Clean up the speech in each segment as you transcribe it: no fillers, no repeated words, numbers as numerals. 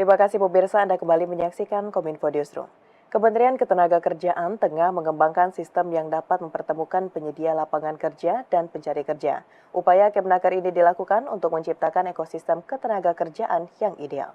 Terima kasih pemirsa, Anda kembali menyaksikan Kominfo Newsroom. Kementerian Ketenagakerjaan tengah mengembangkan sistem yang dapat mempertemukan penyedia lapangan kerja dan pencari kerja. Upaya Kemnaker ini dilakukan untuk menciptakan ekosistem ketenagakerjaan yang ideal.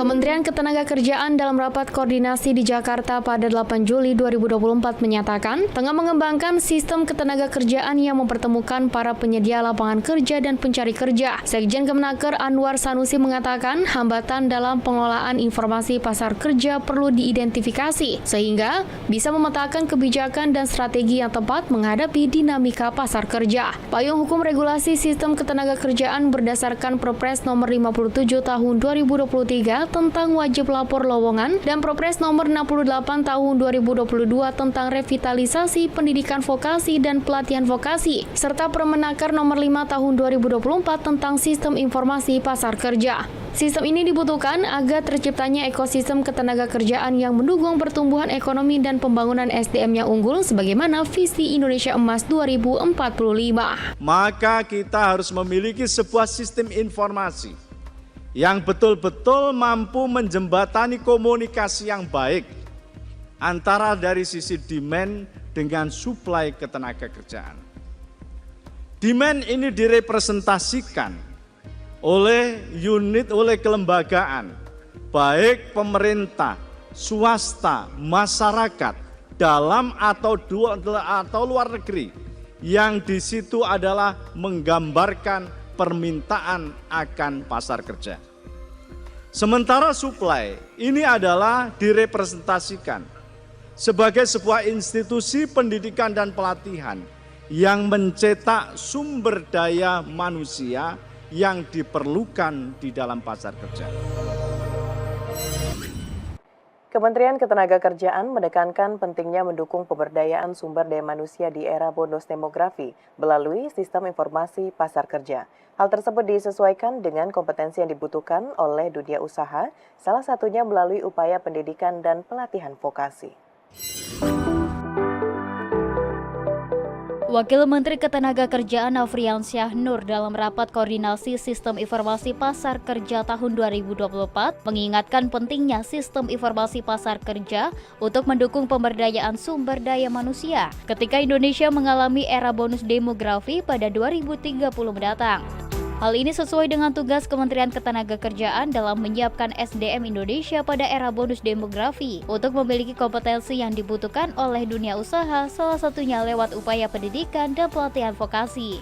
Kementerian Ketenagakerjaan dalam rapat koordinasi di Jakarta pada 8 Juli 2024 menyatakan tengah mengembangkan sistem ketenagakerjaan yang mempertemukan para penyedia lapangan kerja dan pencari kerja. Sekjen Kemnaker Anwar Sanusi mengatakan hambatan dalam pengelolaan informasi pasar kerja perlu diidentifikasi sehingga bisa memetakan kebijakan dan strategi yang tepat menghadapi dinamika pasar kerja. Payung hukum regulasi sistem ketenagakerjaan berdasarkan Perpres nomor 57 tahun 2023 tentang wajib lapor lowongan dan Perpres nomor 68 tahun 2022 tentang revitalisasi pendidikan vokasi dan pelatihan vokasi, serta Permenaker nomor 5 tahun 2024 tentang sistem informasi pasar kerja. Sistem ini dibutuhkan agar terciptanya ekosistem ketenagakerjaan yang mendukung pertumbuhan ekonomi dan pembangunan SDM yang unggul sebagaimana visi Indonesia Emas 2045. Maka kita harus memiliki sebuah sistem informasi yang betul-betul mampu menjembatani komunikasi yang baik antara dari sisi demand dengan supply ketenagakerjaan. Demand ini direpresentasikan oleh unit, oleh kelembagaan, baik pemerintah, swasta, masyarakat, dalam atau luar negeri, yang di situ adalah menggambarkan permintaan akan pasar kerja. Sementara supply ini adalah direpresentasikan sebagai sebuah institusi pendidikan dan pelatihan yang mencetak sumber daya manusia yang diperlukan di dalam pasar kerja. Kementerian Ketenagakerjaan menekankan pentingnya mendukung pemberdayaan sumber daya manusia di era bonus demografi melalui sistem informasi pasar kerja. Hal tersebut disesuaikan dengan kompetensi yang dibutuhkan oleh dunia usaha, salah satunya melalui upaya pendidikan dan pelatihan vokasi. Wakil Menteri Ketenagakerjaan Afriansyah Nur dalam rapat koordinasi sistem informasi pasar kerja tahun 2024 mengingatkan pentingnya sistem informasi pasar kerja untuk mendukung pemberdayaan sumber daya manusia ketika Indonesia mengalami era bonus demografi pada 2030 mendatang. Hal ini sesuai dengan tugas Kementerian Ketenagakerjaan dalam menyiapkan SDM Indonesia pada era bonus demografi untuk memiliki kompetensi yang dibutuhkan oleh dunia usaha, salah satunya lewat upaya pendidikan dan pelatihan vokasi.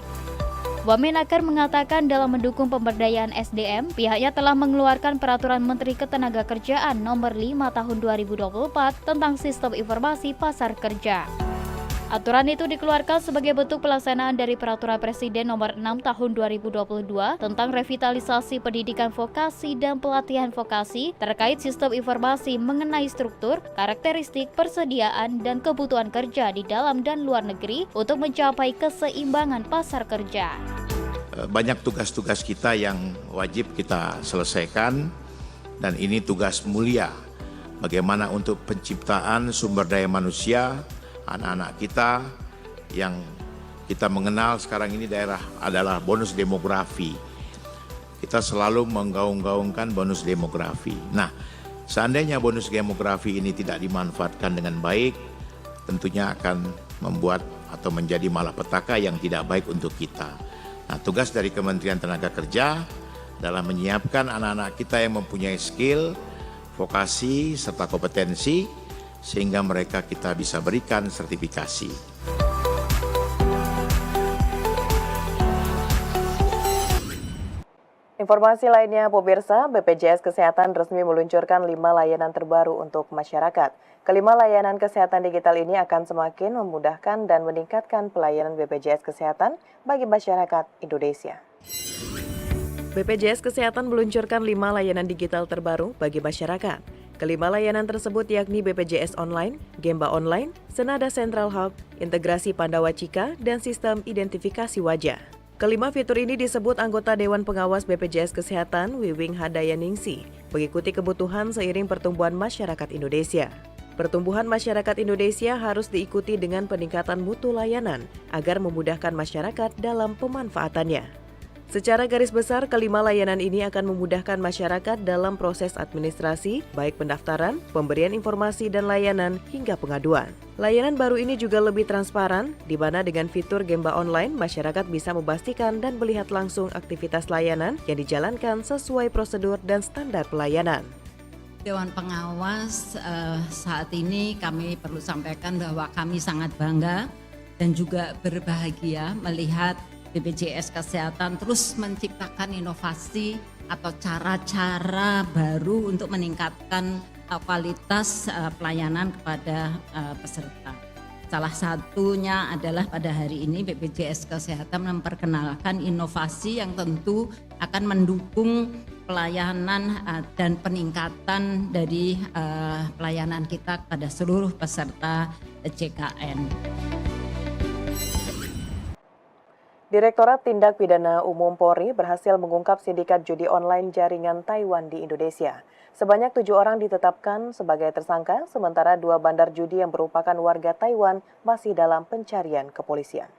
Wamenaker mengatakan dalam mendukung pemberdayaan SDM, pihaknya telah mengeluarkan Peraturan Menteri Ketenagakerjaan Nomor 5 Tahun 2024 tentang Sistem Informasi Pasar Kerja. Aturan itu dikeluarkan sebagai bentuk pelaksanaan dari Peraturan Presiden Nomor 6 Tahun 2022 tentang revitalisasi pendidikan vokasi dan pelatihan vokasi terkait sistem informasi mengenai struktur, karakteristik, persediaan, dan kebutuhan kerja di dalam dan luar negeri untuk mencapai keseimbangan pasar kerja. Banyak tugas-tugas kita yang wajib kita selesaikan dan ini tugas mulia. Bagaimana untuk penciptaan sumber daya manusia anak-anak kita yang kita mengenal sekarang ini daerah adalah bonus demografi. Kita selalu menggaung-gaungkan bonus demografi. Nah, seandainya bonus demografi ini tidak dimanfaatkan dengan baik, tentunya akan membuat atau menjadi malapetaka yang tidak baik untuk kita. Nah, tugas dari Kementerian Tenaga dalam menyiapkan anak-anak kita yang mempunyai skill, vokasi, serta kompetensi, sehingga mereka kita bisa berikan sertifikasi. Informasi lainnya, pemirsa, BPJS Kesehatan resmi meluncurkan 5 layanan terbaru untuk masyarakat. Kelima layanan kesehatan digital ini akan semakin memudahkan dan meningkatkan pelayanan BPJS Kesehatan bagi masyarakat Indonesia. BPJS Kesehatan meluncurkan 5 layanan digital terbaru bagi masyarakat. Kelima layanan tersebut yakni BPJS Online, Gemba Online, Senada Central Hub, Integrasi Pandawa Cika, dan Sistem Identifikasi Wajah. Kelima fitur ini disebut anggota Dewan Pengawas BPJS Kesehatan Wiwing Hadayaningsi, mengikuti kebutuhan seiring pertumbuhan masyarakat Indonesia. Pertumbuhan masyarakat Indonesia harus diikuti dengan peningkatan mutu layanan agar memudahkan masyarakat dalam pemanfaatannya. Secara garis besar, kelima layanan ini akan memudahkan masyarakat dalam proses administrasi, baik pendaftaran, pemberian informasi dan layanan, hingga pengaduan. Layanan baru ini juga lebih transparan, di mana dengan fitur Gemba Online, masyarakat bisa memastikan dan melihat langsung aktivitas layanan yang dijalankan sesuai prosedur dan standar pelayanan. Dewan Pengawas saat ini kami perlu sampaikan bahwa kami sangat bangga dan juga berbahagia melihat BPJS Kesehatan terus menciptakan inovasi atau cara-cara baru untuk meningkatkan kualitas pelayanan kepada peserta. Salah satunya adalah pada hari ini BPJS Kesehatan memperkenalkan inovasi yang tentu akan mendukung pelayanan dan peningkatan dari pelayanan kita kepada seluruh peserta JKN. Direktorat Tindak Pidana Umum Polri berhasil mengungkap sindikat judi online jaringan Taiwan di Indonesia. Sebanyak 7 orang ditetapkan sebagai tersangka, sementara 2 bandar judi yang merupakan warga Taiwan masih dalam pencarian kepolisian.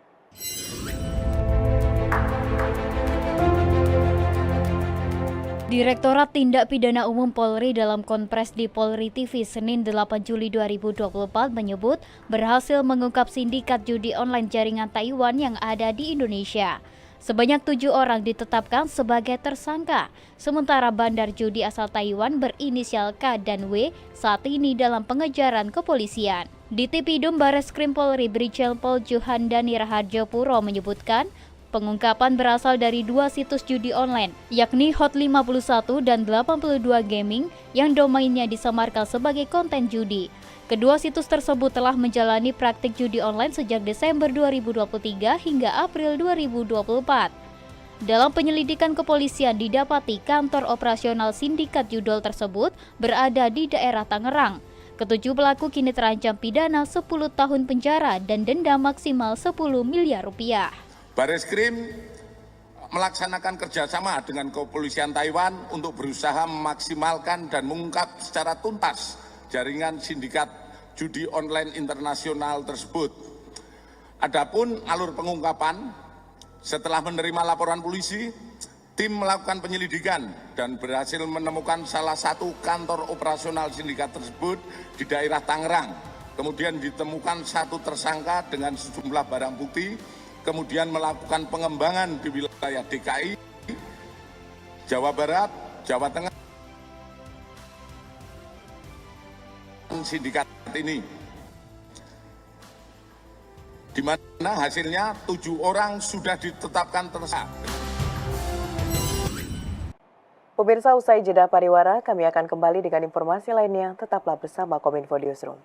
Direktorat Tindak Pidana Umum Polri dalam konferensi di Polri TV Senin 8 Juli 2024 menyebut berhasil mengungkap sindikat judi online jaringan Taiwan yang ada di Indonesia. Sebanyak 7 orang ditetapkan sebagai tersangka, sementara bandar judi asal Taiwan berinisial K dan W saat ini dalam pengejaran kepolisian. Di Tipidum Bareskrim Polri Brigjen Pol Juhandani Raharjo Puro menyebutkan, pengungkapan berasal dari 2 situs judi online, yakni Hot51 dan 82 Gaming yang domainnya disamarkan sebagai konten judi. Kedua situs tersebut telah menjalani praktik judi online sejak Desember 2023 hingga April 2024. Dalam penyelidikan kepolisian didapati kantor operasional sindikat judol tersebut berada di daerah Tangerang. Ketujuh pelaku kini terancam pidana 10 tahun penjara dan denda maksimal 10 miliar rupiah. Bareskrim melaksanakan kerjasama dengan kepolisian Taiwan untuk berusaha memaksimalkan dan mengungkap secara tuntas jaringan sindikat judi online internasional tersebut. Adapun alur pengungkapan, setelah menerima laporan polisi, tim melakukan penyelidikan dan berhasil menemukan salah satu kantor operasional sindikat tersebut di daerah Tangerang. Kemudian ditemukan 1 tersangka dengan sejumlah barang bukti, kemudian melakukan pengembangan di wilayah DKI, Jawa Barat, Jawa Tengah. Sindikat ini, di mana hasilnya 7 orang sudah ditetapkan tersangka. Pemirsa, usai jeda pariwara, kami akan kembali dengan informasi lainnya. Tetaplah bersama Kominfo Newsroom.